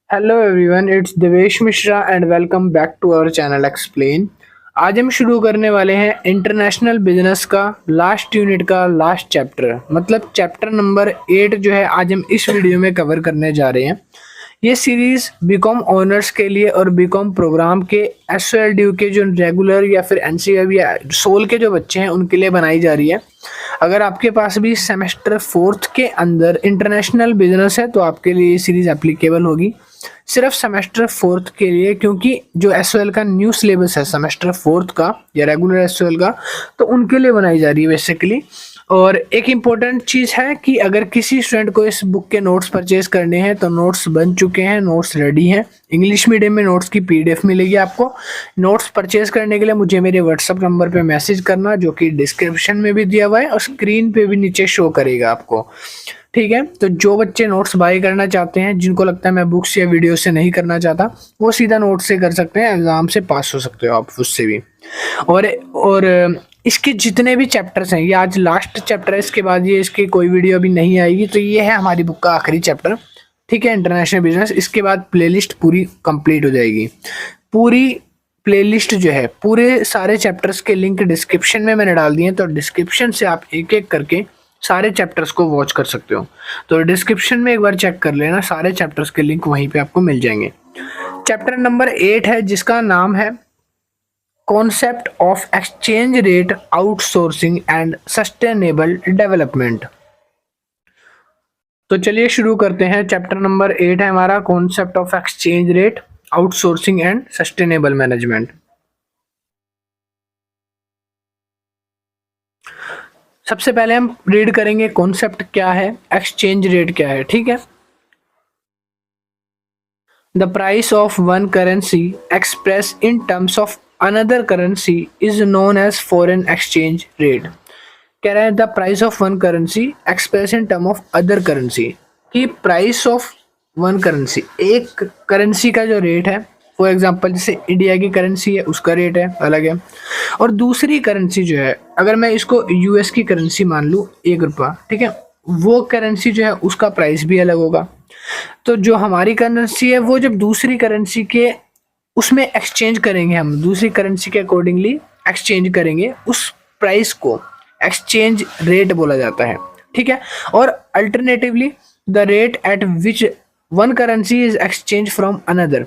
Hello everyone, it's Devesh Mishra and welcome back to our channel explain. आज हम शुरू करने वाले हैं इंटरनेशनल बिजनेस का लास्ट यूनिट का लास्ट चैप्टर, मतलब चैप्टर नंबर 8 जो है आज हम इस वीडियो में कवर करने जा रहे हैं। ये सीरीज बीकॉम ऑनर्स के लिए और बीकॉम प्रोग्राम के एसओएलडीयू के जो रेगुलर या फिर एनसीईआरटी या सोल के जो बच्चे हैं उनके लिए बनाई जा रही है। अगर आपके पास भी सेमेस्टर 4th के अंदर इंटरनेशनल बिजनेस है तो आपके लिए ये सीरीज एप्लीकेबल होगी, सिर्फ सेमेस्टर 4th के लिए, क्योंकि जो एसओएल का न्यू सिलेबस है सेमेस्टर 4th का या रेगुलर एसओएल का, तो उनके लिए बनाई जा रही है बेसिकली। और एक इम्पोर्टेंट चीज़ है कि अगर किसी स्टूडेंट को इस बुक के नोट्स परचेज करने हैं तो नोट्स बन चुके हैं, नोट्स रेडी हैं। इंग्लिश मीडियम में नोट्स की पीडीएफ मिलेगी आपको। नोट्स परचेज करने के लिए मुझे मेरे व्हाट्सअप नंबर पे मैसेज करना, जो कि डिस्क्रिप्शन में भी दिया हुआ है और स्क्रीन पे भी नीचे शो करेगा आपको। ठीक है, तो जो बच्चे नोट्स बाय करना चाहते हैं, जिनको लगता है मैं बुक्स या वीडियो से नहीं करना चाहता, वो सीधा नोट से कर सकते हैं, एग्जाम से पास हो सकते हो आप उससे भी। और इसके जितने भी चैप्टर्स हैं, ये आज लास्ट चैप्टर है, इसके बाद ये इसकी कोई वीडियो अभी नहीं आएगी, तो ये है हमारी बुक का आखिरी चैप्टर। ठीक है, इंटरनेशनल बिजनेस। इसके बाद प्लेलिस्ट पूरी कंप्लीट हो जाएगी। पूरी प्लेलिस्ट जो है, पूरे सारे चैप्टर्स के लिंक डिस्क्रिप्शन में मैंने डाल दिए हैं, तो डिस्क्रिप्शन से आप एक एक करके सारे चैप्टर्स को वॉच कर सकते हो। तो डिस्क्रिप्शन में एक बार चेक कर लेना, सारे चैप्टर्स के लिंक वहीं पे आपको मिल जाएंगे। चैप्टर नंबर 8 है, जिसका नाम है concept of exchange rate outsourcing and sustainable development. तो चलिए शुरू करते हैं। चैप्टर नंबर 8 है हमारा concept of exchange rate outsourcing and sustainable management. सबसे पहले हम रीड करेंगे कॉन्सेप्ट क्या है, एक्सचेंज रेट क्या है। ठीक है, the price of one currency express in terms of another currency is known as foreign exchange rate. कह रहा है the price of one currency express in term of other currency, कि प्राइस ऑफ वन करेंसी, एक currency का जो rate है, for example जैसे India की करेंसी है उसका रेट है अलग है, और दूसरी करेंसी जो है, अगर मैं इसको यूएस की करेंसी मान लूँ, 1 रुपया, ठीक है, वो करेंसी जो है उसका प्राइस भी अलग होगा। तो जो हमारी करेंसी है वो जब दूसरी करेंसी के उसमें एक्सचेंज करेंगे, हम दूसरी करेंसी के अकॉर्डिंगली एक्सचेंज करेंगे, उस प्राइस को एक्सचेंज रेट बोला जाता है। ठीक है, और alternatively the rate at which one currency is exchange from another,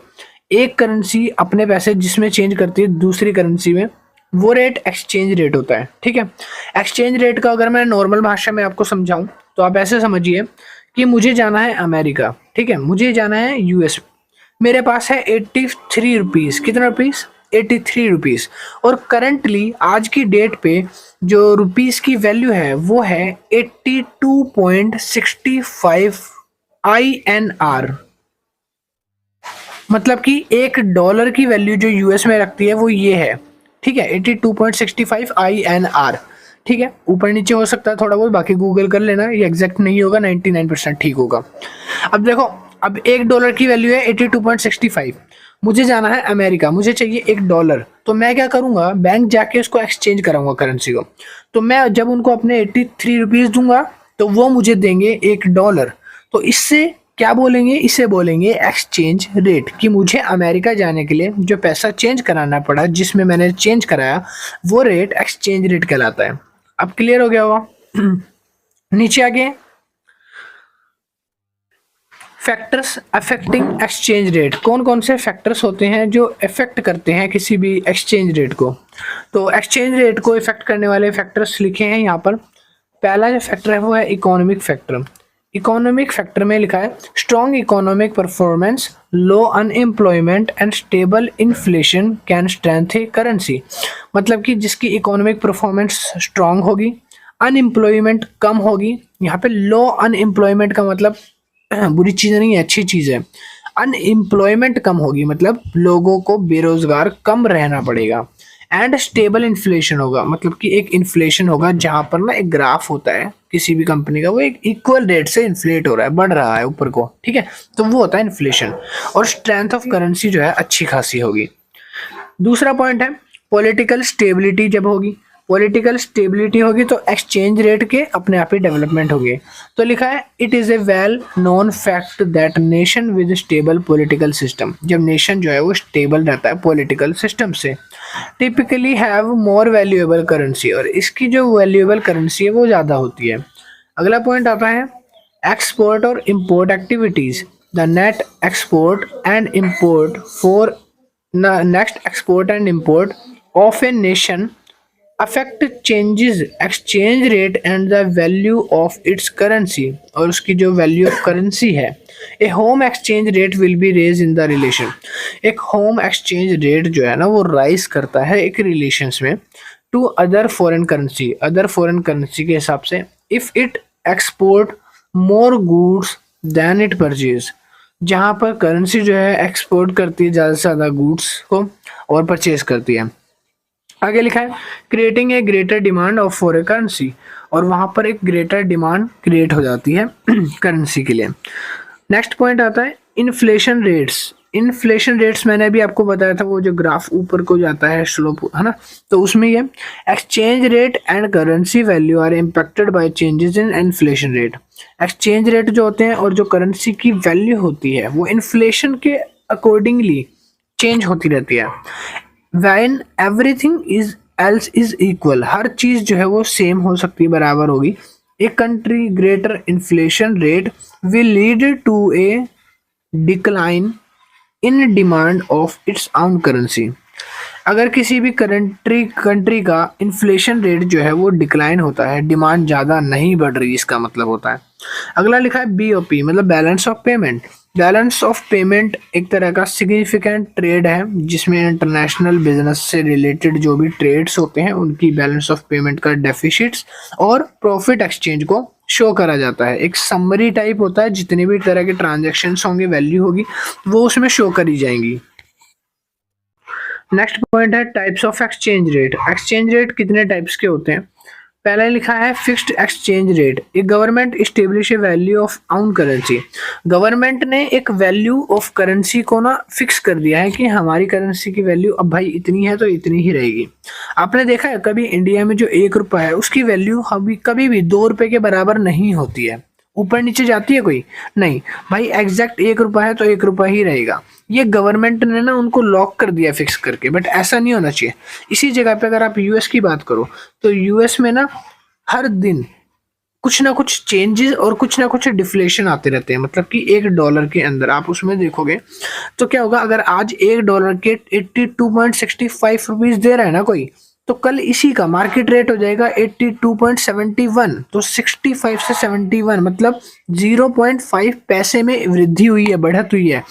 एक करेंसी अपने पैसे जिसमें चेंज करती है दूसरी करेंसी में, वो रेट एक्सचेंज रेट होता है। ठीक है, एक्सचेंज रेट का अगर मैं नॉर्मल भाषा में आपको समझाऊं तो आप ऐसे समझिए कि मुझे जाना है अमेरिका, ठीक है, मुझे जाना है यूएस, मेरे पास है 83 रुपीज़, कितना रुपीज़, 83 रुपीज़, और करंटली आज की डेट पे जो रुपीज़ की वैल्यू है वो है 82.65 INR। मतलब कि $1 की वैल्यू जो यूएस में रखती है वो ये है। ठीक है, 82.65 INR। ठीक है, ऊपर नीचे हो सकता है थोड़ा बहुत, बाकी गूगल कर लेना, ये एग्जैक्ट नहीं होगा, 99% ठीक होगा। अब देखो, अब $1 की वैल्यू है 82.65, मुझे जाना है अमेरिका, मुझे चाहिए $1, तो मैं क्या करूंगा, बैंक जाके उसको एक्सचेंज कराऊंगा करेंसी को। तो मैं जब उनको अपने 83 रुपीज़ दूंगा तो वो मुझे देंगे $1। तो इससे क्या बोलेंगे, इसे बोलेंगे एक्सचेंज रेट, कि मुझे अमेरिका जाने के लिए जो पैसा चेंज कराना पड़ा, जिसमें मैंने चेंज कराया, वो रेट एक्सचेंज रेट कहलाता है। अब क्लियर हो गया होगा। नीचे आगे, फैक्टर्स अफेक्टिंग एक्सचेंज रेट, कौन कौन से फैक्टर्स होते हैं जो इफेक्ट करते हैं किसी भी एक्सचेंज रेट को। तो एक्सचेंज रेट को इफेक्ट करने वाले फैक्टर्स लिखे हैं यहाँ पर। पहला जो फैक्टर है वो है इकोनॉमिक फैक्टर। इकोनॉमिक फैक्टर में लिखा है strong economic performance, low unemployment and stable inflation can strengthen currency. मतलब कि जिसकी इकोनॉमिक परफॉर्मेंस स्ट्रॉन्ग होगी, अनएम्प्लॉयमेंट कम होगी। यहाँ पे लो अनएम्प्लॉयमेंट का मतलब बुरी चीज़ नहीं है, अच्छी चीज़ है। अनएम्प्लॉयमेंट कम होगी मतलब लोगों को बेरोजगार कम रहना पड़ेगा। एंड स्टेबल इन्फ्लेशन होगा, मतलब कि एक इन्फ्लेशन होगा जहां पर ना एक ग्राफ होता है किसी भी कंपनी का, वो एक इक्वल रेट से इन्फ्लेट हो रहा है, बढ़ रहा है ऊपर को। ठीक है, तो वो होता है इन्फ्लेशन। और स्ट्रेंथ ऑफ करेंसी जो है अच्छी खासी होगी। दूसरा पॉइंट है पॉलिटिकल स्टेबिलिटी जब होगी। पॉलिटिकल स्टेबिलिटी होगी तो एक्सचेंज रेट के अपने आप ही डेवलपमेंट होगी। तो लिखा है it is a well known fact that nation with stable political system, जब नेशन जो है वो स्टेबल रहता है पॉलिटिकल सिस्टम से, typically have more valuable currency, और इसकी जो वैल्यूएबल करेंसी है वो ज़्यादा होती है। अगला पॉइंट आता है एक्सपोर्ट और import activities. The net export and import for next export and import of a nation affect changes exchange rate and the value of its currency, और उसकी जो वैल्यू ऑफ करेंसी है। A home exchange rate will be raise in the relation, एक home exchange rate जो है ना वो rise करता है एक रिलेशंस में टू अदर फॉरेन करेंसी के हिसाब से, if it export more goods then it purchase, जहाँ पर करेंसी जो है एक्सपोर्ट करती है ज़्यादा से ज़्यादा गुड्स को और परचेज करती है। आगे लिखा है creating a greater demand of for a currency, और वहाँ पर एक ग्रेटर डिमांड क्रिएट हो जाती है करेंसी के लिए। नेक्स्ट पॉइंट आता है इन्फ्लेशन रेट्स मैंने अभी आपको बताया था, वो जो ग्राफ ऊपर को जाता है स्लोप, है ना, तो उसमें ये exchange rate and currency value are impacted by changes in inflation rate. Exchange rate जो होते हैं और जो करेंसी की वैल्यू होती है वो इन्फ्लेशन के अकॉर्डिंगली चेंज होती रहती है। When everything else is equal, हर चीज़ जो है वो सेम हो सकती है, बराबर होगी। A country greater inflation rate will lead to a decline in demand of its own currency. अगर किसी भी कंट्री का इन्फ्लेशन रेट जो है वो डिक्लाइन होता है, डिमांड ज़्यादा नहीं बढ़ रही, इसका मतलब होता है। अगला लिखा है BOP मतलब balance of payment. Balance of payment एक तरह का सिग्निफिकेंट ट्रेड है जिसमें इंटरनेशनल बिजनेस से रिलेटेड जो भी ट्रेड्स होते हैं उनकी बैलेंस ऑफ पेमेंट का डेफिसिट्स और प्रॉफिट एक्सचेंज को शो करा जाता है। एक समरी टाइप होता है, जितने भी तरह के ट्रांजेक्शन्स होंगे, वैल्यू होगी, वो उसमें शो करी जाएंगी। नेक्स्ट पॉइंट है types of exchange rate. Exchange rate कितने टाइप्स के होते हैं? पहला लिखा है फिक्स्ड एक्सचेंज रेट। एक government establish A value of आउन करेंसी। गवर्नमेंट ने एक वैल्यू ऑफ करेंसी को ना फिक्स कर दिया है कि हमारी करेंसी की वैल्यू अब भाई इतनी है तो इतनी ही रहेगी। आपने देखा है कभी इंडिया में जो 1 रुपया है उसकी वैल्यू कभी भी 2 रुपये के बराबर नहीं होती है, ऊपर नीचे जाती है कोई नहीं भाई, एग्जैक्ट 1 रुपया है तो 1 रुपया ही रहेगा। ये गवर्नमेंट ने ना उनको लॉक कर दिया फिक्स करके, बट ऐसा नहीं होना चाहिए। इसी जगह पे अगर आप यूएस की बात करो तो यूएस में ना हर दिन कुछ ना कुछ चेंजेस और कुछ ना कुछ डिफ्लेशन आते रहते हैं। मतलब कि $1 के अंदर आप उसमें देखोगे तो क्या होगा, अगर आज $1 के 82.65 रुपीज दे रहा है ना कोई, तो कल इसी का मार्केट रेट हो जाएगा 82.71। तो 65 से 71 मतलब 0.5 पैसे में वृद्धि हुई है, बढ़त हुई है।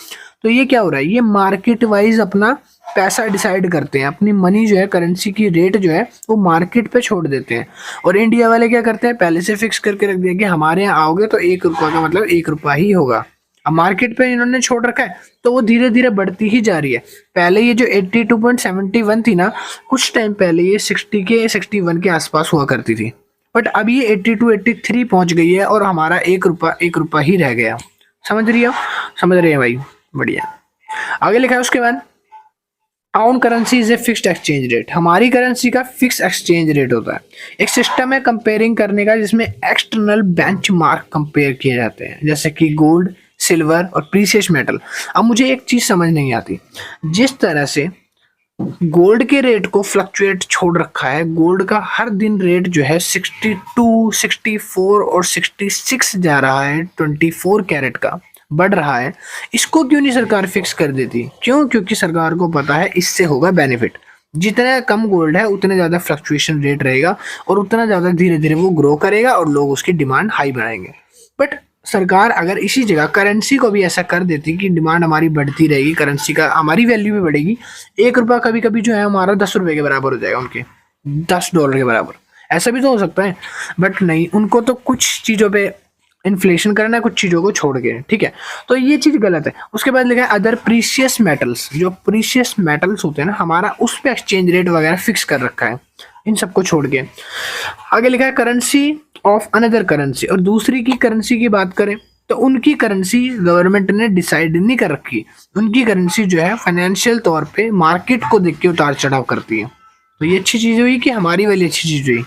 तो ये क्या हो रहा है, ये मार्केट वाइज अपना पैसा डिसाइड करते हैं, अपनी मनी जो है करेंसी की रेट जो है वो मार्केट पे छोड़ देते हैं। और इंडिया वाले क्या करते हैं, पहले से फिक्स करके रख दिया कि हमारे यहाँ आओगे तो 1 रुपया का मतलब 1 रुपया ही होगा। अब मार्केट पे इन्होंने छोड़ रखा है तो वो धीरे धीरे बढ़ती ही जा रही है। पहले ये जो 82.71 थी ना, कुछ टाइम पहले ये 60 के 61 के आसपास हुआ करती थी, बट अब ये 82 83 पहुंच गई है और हमारा 1 रुपया ही रह गया। समझ रही है भाई, बढ़िया। आगे लिखा है उसके बाद आउन currency is a fixed exchange rate. हमारी करेंसी का फिक्स एक्सचेंज रेट होता है। एक सिस्टम है कंपेयरिंग करने का जिसमें एक्सटर्नल बेंचमार्क कंपेयर किए जाते हैं, जैसे कि गोल्ड, सिल्वर और प्रीशियस मेटल। अब मुझे एक चीज समझ नहीं आती, जिस तरह से गोल्ड के रेट को फ्लक्चुएट छोड़ रखा है, गोल्ड का हर दिन रेट जो है 62, 64 और 66 जा रहा है, 24 कैरेट का बढ़ रहा है, इसको क्यों नहीं सरकार फिक्स कर देती? क्यों? क्योंकि सरकार को पता है इससे होगा बेनिफिट। जितना कम गोल्ड है उतने ज़्यादा फ्लक्चुएशन रेट रहेगा और उतना ज़्यादा धीरे धीरे वो ग्रो करेगा और लोग उसकी डिमांड हाई बनाएंगे। बट सरकार अगर इसी जगह करेंसी को भी ऐसा कर देती कि डिमांड हमारी बढ़ती रहेगी, करेंसी का हमारी वैल्यू भी बढ़ेगी, 1 रुपया कभी कभी जो है हमारा 10 रुपये के बराबर हो जाएगा, उनके $10 के बराबर, ऐसा भी तो हो सकता है। बट नहीं, उनको तो कुछ चीज़ों पे इन्फ्लेशन करना है, कुछ चीज़ों को छोड़ के, ठीक है। तो ये चीज़ गलत है। उसके बाद लिखा है अदर प्रीशियस मेटल्स। जो प्रीशियस मेटल्स होते हैं ना, हमारा उस पर एक्सचेंज रेट वगैरह फिक्स कर रखा है, इन सबको छोड़ के। आगे लिखा है करेंसी ऑफ अनदर करेंसी। और दूसरी की करेंसी की बात करें तो उनकी करेंसी गवर्नमेंट ने डिसाइड नहीं कर रखी। उनकी करेंसी जो है फाइनेंशियल तौर पे मार्केट को देख के उतार चढ़ाव करती है। तो ये अच्छी चीज़ हुई कि हमारी वाली अच्छी चीज़ हुई।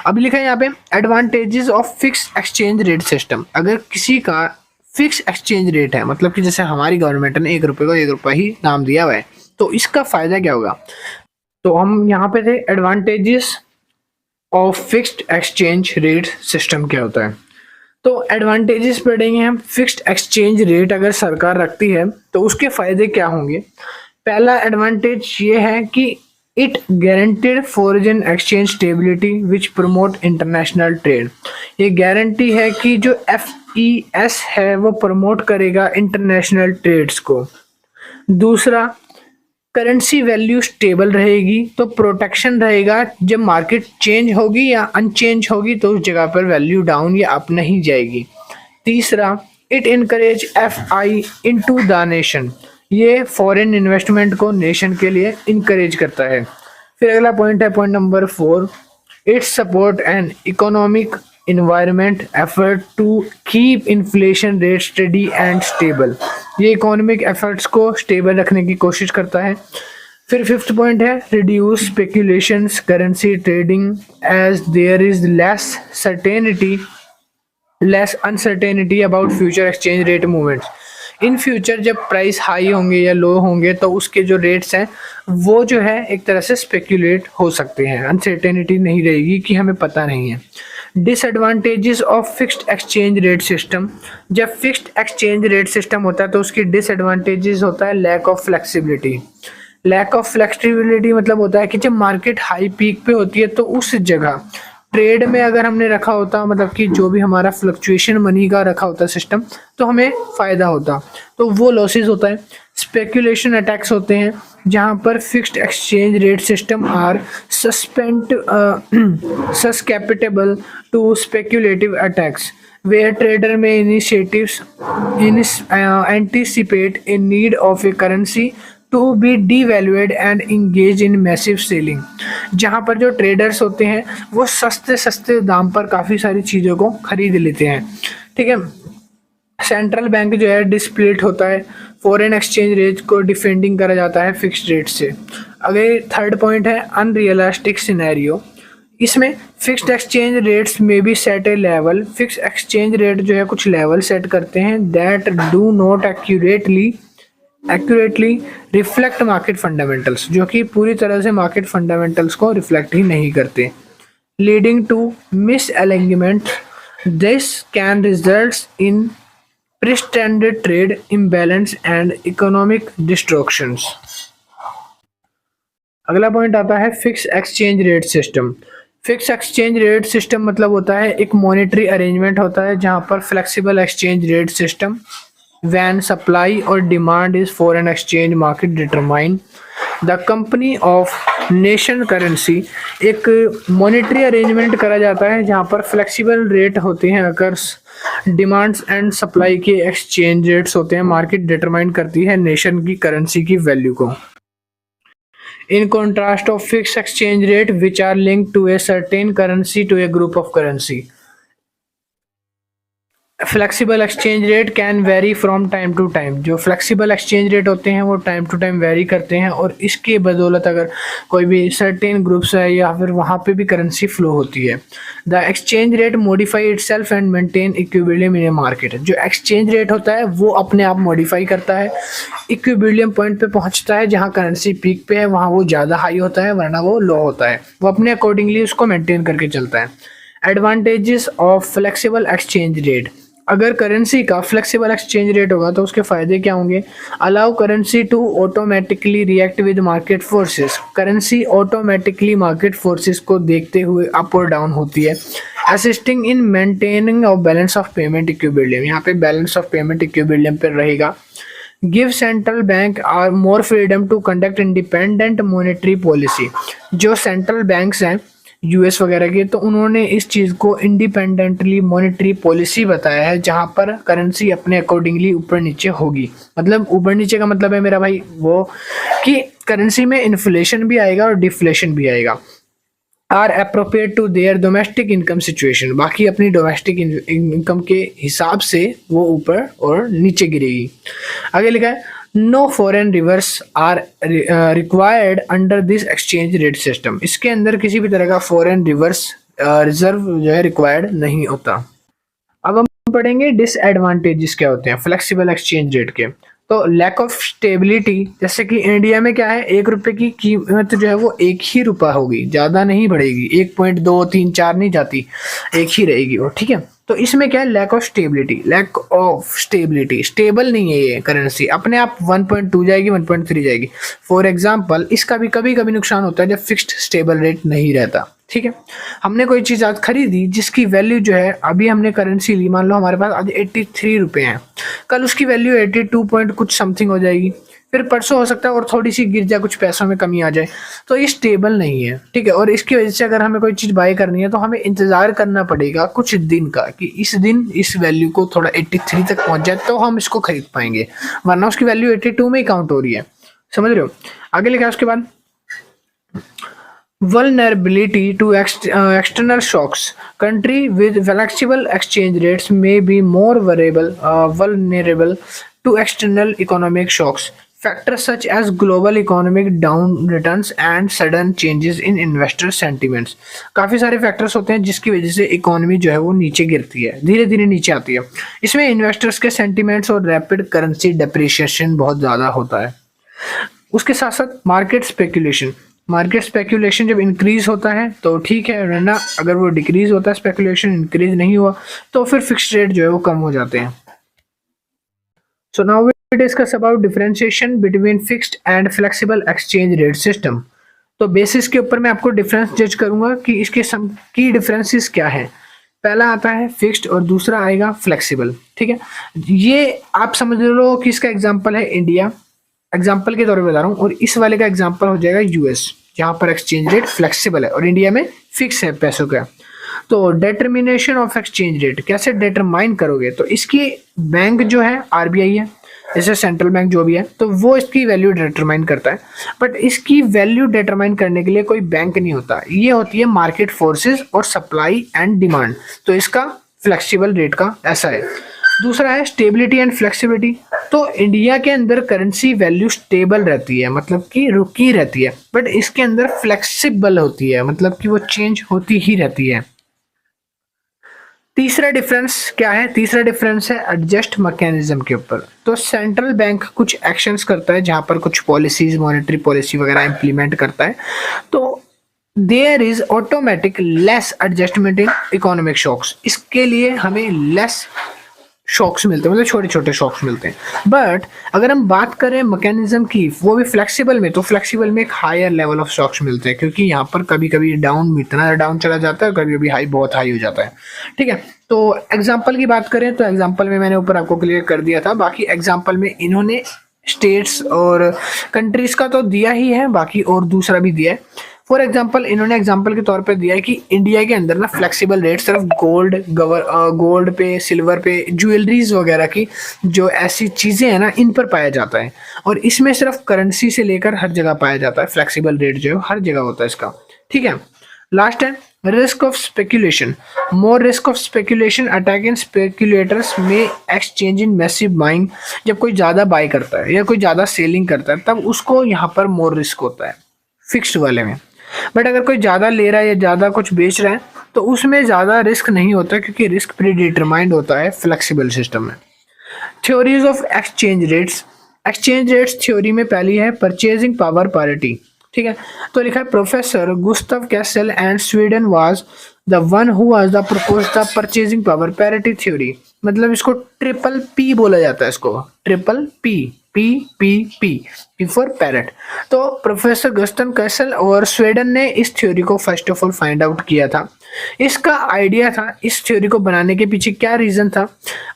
अब लिखा है यहाँ पे advantages of fix exchange rate system. अगर किसी का फिक्स एक्सचेंज रेट है, मतलब कि जैसे हमारी गवर्नमेंट ने 1 रुपये को 1 रुपया ही नाम दिया हुआ है, तो इसका फायदा क्या होगा। तो हम यहाँ पे थे advantages of fixed exchange rate system क्या होता है। तो एडवांटेजेस पढ़ेंगे हम। फिक्स्ड एक्सचेंज रेट अगर सरकार रखती है तो उसके फायदे क्या होंगे। पहला एडवांटेज ये है कि it guaranteed foreign exchange stability which promote international trade. ये गारंटी है कि जो FES है वो प्रमोट करेगा इंटरनेशनल ट्रेड्स को। दूसरा, करेंसी वैल्यू स्टेबल रहेगी, तो प्रोटेक्शन रहेगा जब मार्केट चेंज होगी या अनचेंज होगी तो उस जगह पर वैल्यू डाउन या अप नहीं जाएगी। तीसरा, it encourage FI into the nation. ये फॉरेन इन्वेस्टमेंट को नेशन के लिए इनकरेज करता है। फिर अगला पॉइंट है point number 4, it support an economic environment effort to keep inflation rate steady and stable. ये इकोनॉमिक एफर्ट्स को स्टेबल रखने की कोशिश करता है। फिर 5th पॉइंट है reduce speculations currency trading as there is less uncertainty about future exchange rate movements. In future जब प्राइस हाई होंगे या लो होंगे तो उसके जो रेट्स हैं वो जो है एक तरह से स्पेक्यूलेट हो सकते हैं, अनसर्टेनिटी नहीं रहेगी कि हमें पता नहीं है। Disadvantages of fixed exchange rate system. जब फिक्स्ड एक्सचेंज रेट सिस्टम होता है तो उसकी डिसएडवांटेजेस होता है lack of flexibility. Lack of flexibility मतलब होता है कि जब मार्केट हाई पीक पे होती है तो उस जगह ट्रेड में अगर हमने रखा होता, मतलब कि जो भी हमारा फ्लक्चुएशन मनी का रखा होता सिस्टम, तो हमें फ़ायदा होता, तो वो लॉसेस होता है। स्पेकुलेशन अटैक्स होते हैं जहाँ पर fixed exchange rate system are susceptible to speculative attacks where trader may anticipate a need of a currency to be devalued and engage in massive selling। जहाँ पर जो ट्रेडर्स होते हैं वो सस्ते सस्ते दाम पर काफ़ी सारी चीज़ों को खरीद लेते हैं, ठीक है। सेंट्रल बैंक जो है डिस्प्लेट होता है, फॉरेन एक्सचेंज रेट को डिफेंडिंग करा जाता है फिक्स्ड रेट से। अगर 3rd पॉइंट है अनरियलिस्टिक सिनेरियो। इसमें फिक्स्ड एक्सचेंज रेट्स में भी set a level. Fix exchange rate जो है कुछ लेवल सेट करते हैं that do not accurately reflect market fundamentals, जो कि पूरी तरह से मार्केट फंडामेंटल्स को रिफ्लेक्ट ही नहीं करते, leading to misalignment. This can result in persistent trade imbalance and economic destructions. अगला पॉइंट आता है fix exchange rate system. Fix exchange rate system मतलब होता है एक मॉनेटरी अरेंजमेंट होता है जहाँ पर flexible exchange rate system when supply और demand is foreign exchange market determine the company of nation currency. एक मॉनेटरी अरेंजमेंट करा जाता है जहाँ पर फ्लेक्सिबल रेट होते हैं, अगर डिमांड्स एंड सप्लाई के एक्सचेंज रेट्स होते हैं, मार्केट डिटरमाइन करती है नेशन की करेंसी की वैल्यू को। In contrast of fixed exchange rate which are linked to a certain currency to a group of currency, flexible exchange rate can vary from time to time. जो flexible exchange rate होते हैं वो time to time very करते हैं और इसके बदौलत अगर कोई भी सर्टेन ग्रुप्स है या फिर वहाँ पे भी करेंसी फ्लो होती है। The exchange rate modify itself and maintain equilibrium in A market. जो एक्सचेंज रेट होता है वो अपने आप मॉडिफाई करता है, इक्विलिब्रियम पॉइंट पे पहुँचता है जहाँ करेंसी पीक पे है वहाँ वो ज़्यादा हाई होता है वरना वो लो होता है, वो अपने अकॉर्डिंगली उसको मेंटेन करके चलता है। Advantages of flexible exchange rate. अगर करेंसी का फ्लेक्सिबल एक्सचेंज रेट होगा तो उसके फायदे क्या होंगे। Allow currency to automatically react with market forces. Currency automatically market forces को देखते हुए अप और डाउन होती है। Assisting in maintaining of balance of payment equilibrium. यहाँ पे बैलेंस ऑफ पेमेंट इक्विलिब्रियम पर रहेगा। Give central bank are more freedom to conduct independent monetary policy. जो सेंट्रल बैंक्स हैं US वगैरह के, तो उन्होंने इस चीज़ को इंडिपेंडेंटली मॉनेटरी पॉलिसी बताया है जहाँ पर करेंसी अपने अकॉर्डिंगली ऊपर नीचे होगी। मतलब ऊपर नीचे का मतलब है मेरा भाई वो कि करेंसी में इन्फ्लेशन भी आएगा और डिफ्लेशन भी आएगा। Are appropriate to their domestic income situation. बाकी अपनी डोमेस्टिक इनकम के हिसाब से वो ऊपर और नीचे गिरेगी। आगे लिखा है no foreign reserves are required under this exchange rate system. इसके अंदर किसी भी तरह का फॉरेन रिवर्स रिजर्व जो है रिक्वायर्ड नहीं होता। अब हम पढ़ेंगे डिसएडवांटेजेस क्या होते हैं फ्लेक्सिबल एक्सचेंज रेट के। तो लैक ऑफ स्टेबिलिटी, जैसे कि इंडिया में क्या है, 1 रुपए की कीमत जो है वो 1 ही रुपया होगी, ज्यादा नहीं बढ़ेगी, 1.2 3 4 नहीं जाती, एक ही रहेगी वो, ठीक है। तो इसमें क्या है, lack of stability, lack of stability, stable नहीं है ये करेंसी, अपने आप 1.2 जाएगी, 1.3 जाएगी। फॉर एग्जाम्पल इसका भी कभी कभी नुकसान होता है जब फिक्स्ड स्टेबल रेट नहीं रहता, ठीक है। हमने कोई चीज आज खरीदी जिसकी वैल्यू जो है, अभी हमने करेंसी ली, मान लो हमारे पास आज 83 रुपए हैं, कल उसकी वैल्यू 82 पॉइंट कुछ समथिंग हो जाएगी, फिर परसों हो सकता है और थोड़ी सी गिर जाए, कुछ पैसों में कमी आ जाए, तो ये स्टेबल नहीं है, ठीक है। और इसकी वजह से अगर हमें कोई चीज बाय करनी है तो हमें इंतजार करना पड़ेगा कुछ दिन का, कि इस दिन इस वैल्यू को थोड़ा 83 तक पहुंच जाए तो हम इसको खरीद पाएंगे, वरना उसकी वैल्यू 82 में ही काउंट हो रही है, समझ रहे हो। आगे लिखा है उसके बाद, vulnerability to external shocks. Country with flexible exchange rates may be more vulnerable to external economic shocks. Factors such as global economic down returns and sudden changes in investor sentiments. काफ़ी सारे फैक्टर्स होते हैं जिसकी वजह से economy जो है वो नीचे गिरती है, धीरे धीरे नीचे आती है। इसमें इन्वेस्टर्स के सेंटिमेंट्स और रैपिड करेंसी डेप्रिसिएशन बहुत ज़्यादा होता है। उसके साथ साथ मार्केट स्पेकुलेशन, मार्केट स्पेकुलेशन जब इंक्रीज होता है तो ठीक है ना, अगर वो डिक्रीज होता है, स्पेकुलेशन इंक्रीज नहीं हुआ तो फिर फिक्स्ड रेट जो है वो कम हो जाते हैं। So now we discuss about differentiation between fixed and flexible exchange rate system. तो बेसिस के ऊपर मैं आपको डिफरेंस जज करूंगा कि इसके की डिफरेंसेस क्या है। पहला आता है फिक्स्ड और दूसरा आएगा फ्लेक्सिबल, ठीक है। ये आप समझ लो कि इसका एग्जांपल है इंडिया, एग्जाम्पल के तौर पे बता रहा हूँ, और इस वाले का एग्जाम्पल हो जाएगा यूएस, जहां पर एक्सचेंज रेट फ्लेक्सिबल है और इंडिया में फिक्स है पैसों का। तो डिटर्मिनेशन ऑफ एक्सचेंज रेट कैसे डिटरमाइन करोगे, तो इसकी बैंक जो है आरबीआई है, जैसे सेंट्रल बैंक जो भी है, तो वो इसकी वैल्यू डिटरमाइन करता है। बट इसकी वैल्यू डिटरमाइन करने के लिए कोई बैंक नहीं होता, ये होती है मार्केट फोर्सेस और सप्लाई एंड डिमांड। तो इसका फ्लेक्सिबल रेट का ऐसा है। दूसरा है स्टेबिलिटी एंड फ्लेक्सिबिलिटी। तो इंडिया के अंदर करेंसी वैल्यू स्टेबल रहती है, मतलब कि रुकी रहती है, बट इसके अंदर फ्लेक्सिबल होती है, मतलब कि वो चेंज होती ही रहती है। तीसरा डिफरेंस क्या है, तीसरा डिफरेंस है एडजस्ट मैकेनिज्म के ऊपर। तो सेंट्रल बैंक कुछ एक्शंस करता है जहां पर कुछ पॉलिसीज, मॉनेटरी पॉलिसी वगैरह इंप्लीमेंट करता है, तो there is automatic less adjustment in economic shocks. इसके लिए हमें लेस शॉक्स मिलते हैं, मतलब छोटे छोटे शॉक्स मिलते हैं। बट अगर हम बात करें मैकेनिज्म की, वो भी फ्लेक्सिबल में, तो फ्लेक्सिबल में एक हायर लेवल ऑफ शॉक्स मिलते हैं, क्योंकि यहाँ पर कभी कभी डाउन, इतना डाउन चला जाता है, कभी कभी हाई, बहुत हाई हो जाता है, ठीक है। तो एग्जाम्पल की बात करें तो एग्जाम्पल में मैंने ऊपर आपको क्लियर कर दिया था, बाकी एग्जाम्पल में इन्होंने स्टेट्स और कंट्रीज का तो दिया ही है, बाकी और दूसरा भी दिया है। फॉर एग्जाम्पल इन्होंने एग्जाम्पल के तौर पे दिया है कि इंडिया के अंदर ना फ्लेक्सिबल रेट सिर्फ गोल्ड पे, सिल्वर पे, ज्वेलरीज वगैरह की जो ऐसी चीज़ें हैं ना, इन पर पाया जाता है, और इसमें सिर्फ करेंसी से लेकर हर जगह पाया जाता है। फ्लेक्सिबल रेट जो है हर जगह होता है इसका, ठीक है। लास्ट है risk of speculation. More risk of speculation attack in speculators में एक्सचेंज इन मैसिव बाइंग। जब कोई ज़्यादा बाई करता है या कोई ज़्यादा सेलिंग करता है तब उसको यहाँ पर मोर रिस्क होता है फिक्स्ड वाले में। बट अगर कोई ज़्यादा ले रहा है या ज़्यादा कुछ बेच रहा है तो उसमें ज़्यादा रिस्क नहीं होता, क्योंकि रिस्क प्री डिटरमाइंड होता है फ्लेक्सिबल सिस्टम में। Theories of exchange rates. Exchange rates theory में पहली है परचेजिंग पावर पैरिटी, ठीक है। तो लिखा है professor Gustav castle and Sweden was the one who was the propose the purchasing power parity theory. मतलब इसको ट्रिपल पी बोला जाता है, इसको triple P, P P P, P for parrot. तो प्रोफेसर गस्टन कैसल और स्वीडन ने इस थ्योरी को first of all find out किया था। इसका आइडिया था, इस थ्योरी को बनाने के पीछे क्या रीजन था,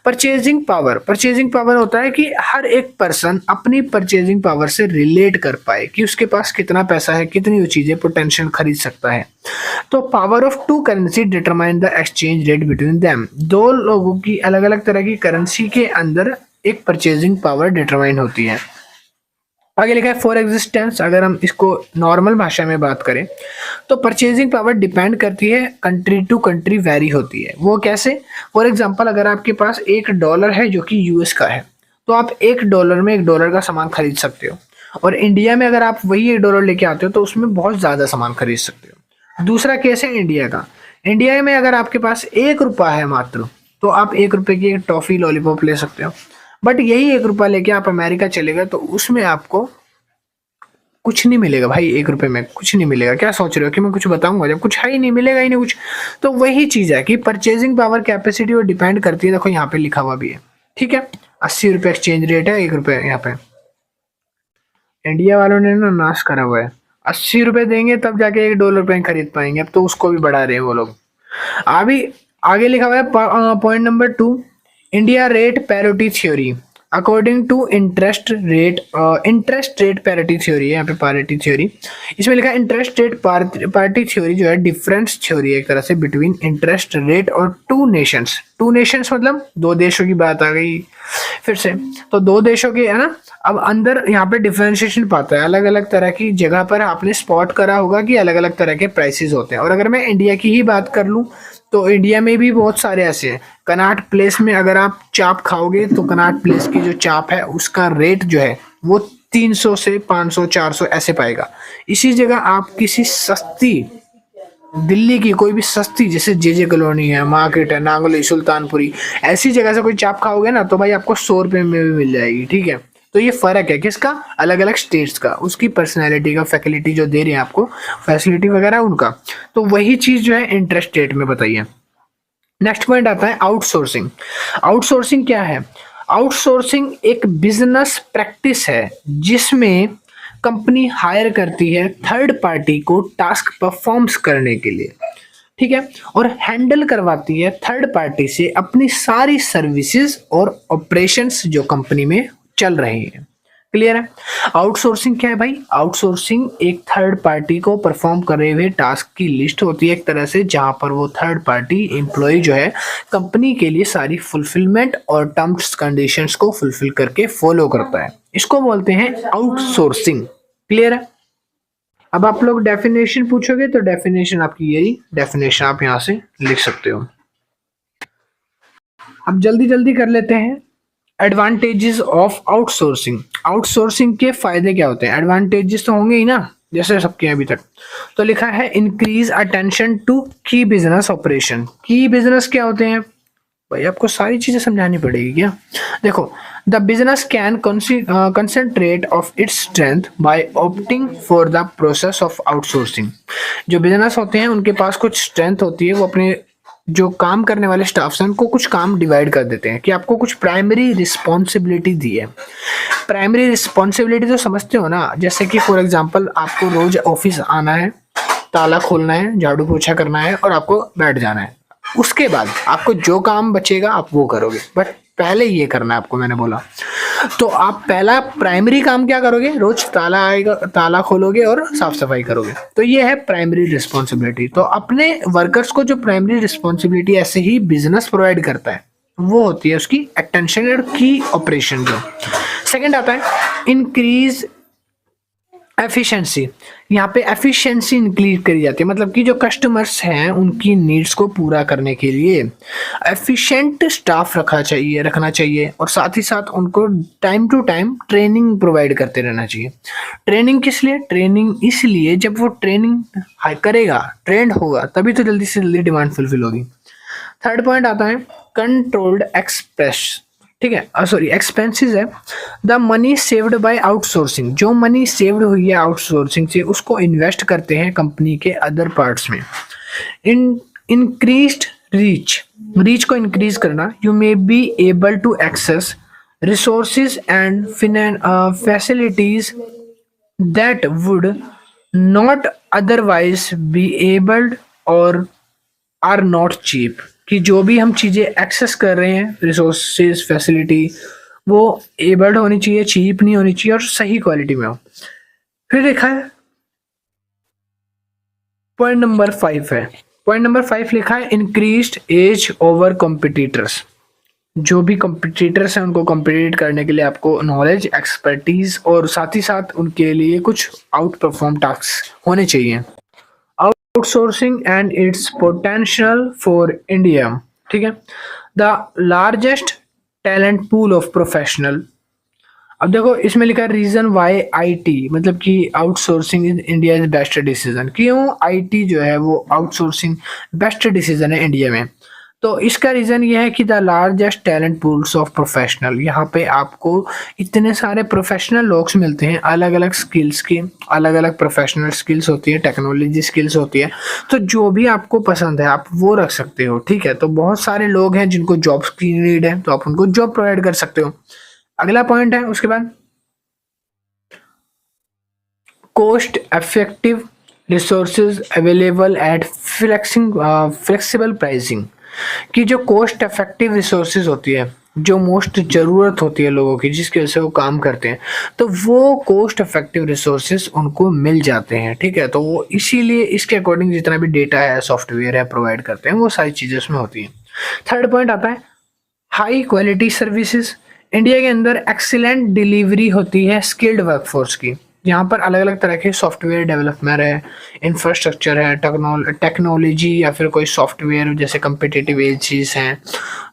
परचेजिंग पावर। परचेजिंग पावर होता है कि हर एक पर्सन अपनी परचेजिंग पावर से रिलेट कर पाए कि उसके पास कितना पैसा है, कितनी वो चीजें पोटेंशियल खरीद सकता है। तो power of two currency determine the exchange rate between them. दो लोगों की अलग अलग तरह की करेंसी के अंदर एक परचेजिंग पावर डिटरमाइन होती है। आगे लिखा है फॉर एग्जिस्टेंस। अगर हम इसको नॉर्मल भाषा में बात करें तो परचेजिंग पावर डिपेंड करती है, कंट्री टू कंट्री वेरी होती है। वो कैसे, फॉर एग्जांपल अगर आपके पास $1 है जो कि यूएस का है, तो आप $1 में $1 का सामान खरीद सकते हो। और इंडिया में अगर आप वही $1 लेके आते हो तो उसमें बहुत ज्यादा सामान खरीद सकते हो। दूसरा केस है इंडिया का। इंडिया में अगर आपके पास ₹1 है मात्र, तो आप ₹1 की एक टॉफी लॉलीपॉप ले सकते हो। बट यही ₹1 लेके आप अमेरिका चले गए तो उसमें आपको कुछ नहीं मिलेगा भाई। ₹1 में कुछ नहीं मिलेगा। क्या सोच रहे हो कि मैं कुछ बताऊंगा जब कुछ है ही नहीं, मिलेगा ही नहीं कुछ। तो वही चीज है कि परचेजिंग पावर कैपेसिटी और डिपेंड करती है। देखो यहाँ पे लिखा हुआ भी है, ठीक है। ₹80 एक्सचेंज रेट है, ₹1 यहाँ पे। इंडिया वालों ने ना नाश करा हुआ है। ₹80 देंगे तब जाके $1 पे खरीद पाएंगे। अब तो उसको भी बढ़ा रहे हैं वो लोग। अभी आगे लिखा हुआ है point number 2, India rate parity theory. According to interest rate parity theory है यहाँ पे, पैरिटी थ्योरी। इसमें लिखा है इंटरेस्ट रेट पैरिटी थ्योरी जो है डिफरेंस थ्योरी है एक तरह से बिटवीन इंटरेस्ट रेट और टू नेशंस। टू नेशंस मतलब दो देशों की बात आ गई फिर से। तो दो देशों के है ना। अब अंदर यहाँ पे डिफरेंशिएशन पाता है, अलग अलग तरह की जगह पर आपने स्पॉट करा होगा कि अलग अलग तरह के प्राइसेस होते हैं। और अगर मैं इंडिया की ही बात कर लूँ तो इंडिया में भी बहुत सारे ऐसे हैं। कनॉट प्लेस में अगर आप चाप खाओगे तो कनॉट प्लेस की जो चाप है उसका रेट जो है वो 300 से 500 400 ऐसे पाएगा। इसी जगह आप किसी सस्ती दिल्ली की कोई भी सस्ती जैसे जे कॉलोनी है, मार्केट है, नांगली, सुल्तानपुरी, ऐसी जगह से कोई चाप खाओगे ना तो भाई आपको ₹100 में भी मिल जाएगी, ठीक है। तो ये फर्क है किसका, अलग अलग स्टेट्स का, उसकी पर्सनैलिटी का, फैसिलिटी जो दे रहे हैं आपको, फैसिलिटी वगैरह उनका। तो वही चीज जो है इंटरेस्ट रेट में बताइए। नेक्स्ट पॉइंट आता है आउटसोर्सिंग। आउटसोर्सिंग क्या है? आउटसोर्सिंग एक बिजनेस प्रैक्टिस है जिसमें कंपनी हायर करती है थर्ड पार्टी को टास्क परफॉर्म्स करने के लिए, ठीक है, और हैंडल करवाती है थर्ड पार्टी से अपनी सारी सर्विसेज और ऑपरेशंस जो कंपनी में चल रहे हैं। क्लियर है? आउटसोर्सिंग क्या है भाई? आउटसोर्सिंग एक थर्ड पार्टी को परफॉर्म करे हुए टास्क की लिस्ट होती है एक तरह से, जहां पर वो थर्ड पार्टी एम्प्लॉय जो है कंपनी के लिए सारी फुलफिलमेंट और टर्म्स कंडीशंस को फुलफिल करके फॉलो करता है। इसको बोलते हैं आउटसोर्सिंग। क्लियर है? अब आप लोग डेफिनेशन पूछोगे तो डेफिनेशन आपकी यही डेफिनेशन आप यहां से लिख सकते हो। अब जल्दी जल्दी कर लेते हैं एडवांटेजेस ऑफ आउटसोर्सिंग। आउटसोर्सिंग के फायदे क्या होते हैं? एडवांटेजेस तो होंगे ही ना, जैसे सबके अभी तक। तो लिखा है इंक्रीज अटेंशन टू की बिजनेस ऑपरेशन। की बिजनेस क्या होते हैं भाई? आपको सारी चीजें समझानी पड़ेगी क्या? देखो, the business can concentrate of its strength by opting for the process of outsourcing. जो बिजनेस होते हैं उनके पास कुछ स्ट्रेंथ होती है, वो अपने जो काम करने वाले स्टाफ हैं उनको कुछ काम डिवाइड कर देते हैं कि आपको कुछ प्राइमरी रिस्पॉन्सिबिलिटी दी है। प्राइमरी रिस्पॉन्सिबिलिटी तो समझते हो ना, जैसे कि फॉर एग्जांपल आपको रोज ऑफिस आना है, ताला खोलना है, झाड़ू पोछा करना है और आपको बैठ जाना है। उसके बाद आपको जो काम बचेगा आप वो करोगे, बट पहले ये करना है आपको, मैंने बोला। तो आप पहला प्राइमरी काम क्या करोगे? रोज ताला आएगा, ताला खोलोगे और साफ सफाई करोगे। तो ये है प्राइमरी रिस्पॉन्सिबिलिटी। तो अपने वर्कर्स को जो प्राइमरी रिस्पॉन्सिबिलिटी ऐसे ही बिजनेस प्रोवाइड करता है वो होती है उसकी अटेंशन और की ऑपरेशन। जो सेकंड आता है इंक्रीज एफिशिएंसी। यहाँ पे एफिशिएंसी इंक्रीज करी जाती है, मतलब कि जो कस्टमर्स हैं उनकी नीड्स को पूरा करने के लिए एफिशिएंट स्टाफ रखना चाहिए और साथ ही साथ उनको time to time training provide करते रहना चाहिए। ट्रेनिंग किस लिए? ट्रेनिंग इसलिए जब वो ट्रेनिंग करेगा, ट्रेंड होगा, तभी तो जल्दी से जल्दी डिमांड फुलफिल होगी। थर्ड पॉइंट आता है कंट्रोल्ड एक्सप्रेस, ठीक है, सॉरी एक्सपेंसेस है। The money saved by outsourcing, जो मनी सेव्ड हुई है आउटसोर्सिंग से उसको इन्वेस्ट करते हैं कंपनी के अदर पार्ट्स में। इंक्रीज्ड रीच को इंक्रीज करना, you may be able to access resources and facilities that would not otherwise be abled और आर नॉट चीप, कि जो भी हम चीज़ें एक्सेस कर रहे हैं, रिसोर्सेज, फैसिलिटी, वो एबल्ड होनी चाहिए, चीप नहीं होनी चाहिए और सही क्वालिटी में हो। फिर देखा है पॉइंट नंबर 5 है। पॉइंट नंबर 5 लिखा है इंक्रीज्ड एज ओवर कॉम्पिटिटर्स। जो भी कॉम्पिटिटर्स हैं उनको कॉम्पिटिट करने के लिए आपको नॉलेज, एक्सपर्टीज और साथ ही साथ उनके लिए कुछ आउट परफॉर्म टास्क होने चाहिए। Outsourcing and it's potential for India, ठीक है। The largest talent pool of professional अब देखो इसमें लिखा है रीजन वाई आईटी, मतलब कि outsourcing in India is best decision. क्यों आईटी जो है वो आउटसोर्सिंग बेस्ट डिसीजन है इंडिया में? तो इसका रीजन ये है कि the largest talent pools of professional, यहाँ पे आपको इतने सारे प्रोफेशनल लोग मिलते हैं, अलग अलग स्किल्स की, अलग अलग प्रोफेशनल स्किल्स होती है, टेक्नोलॉजी स्किल्स होती है। तो जो भी आपको पसंद है आप वो रख सकते हो, ठीक है। तो बहुत सारे लोग हैं जिनको जॉब्स की नीड है, तो आप उनको जॉब प्रोवाइड कर सकते हो। अगला पॉइंट है उसके बाद cost effective resources available at flexible pricing, कि जो cost effective resources होती है, जो मोस्ट ज़रूरत होती है लोगों की जिसकी वजह से वो काम करते हैं, तो वो कोस्ट इफेक्टिव रिसोर्सेज उनको मिल जाते हैं, ठीक है। तो वो इसीलिए इसके अकॉर्डिंग जितना भी डेटा है, सॉफ्टवेयर है, प्रोवाइड करते हैं, वो सारी चीज़ें उसमें होती हैं। थर्ड पॉइंट आता है हाई क्वालिटी सर्विसेज। इंडिया के अंदर एक्सीलेंट डिलीवरी होती है स्किल्ड वर्कफोर्स की, यहाँ पर अलग अलग तरह के सॉफ्टवेयर डेवलपमेंट है, इंफ्रास्ट्रक्चर है, टेक्नोलॉजी या फिर कोई सॉफ्टवेयर जैसे कम्पिटिटिव एजेंसीज हैं।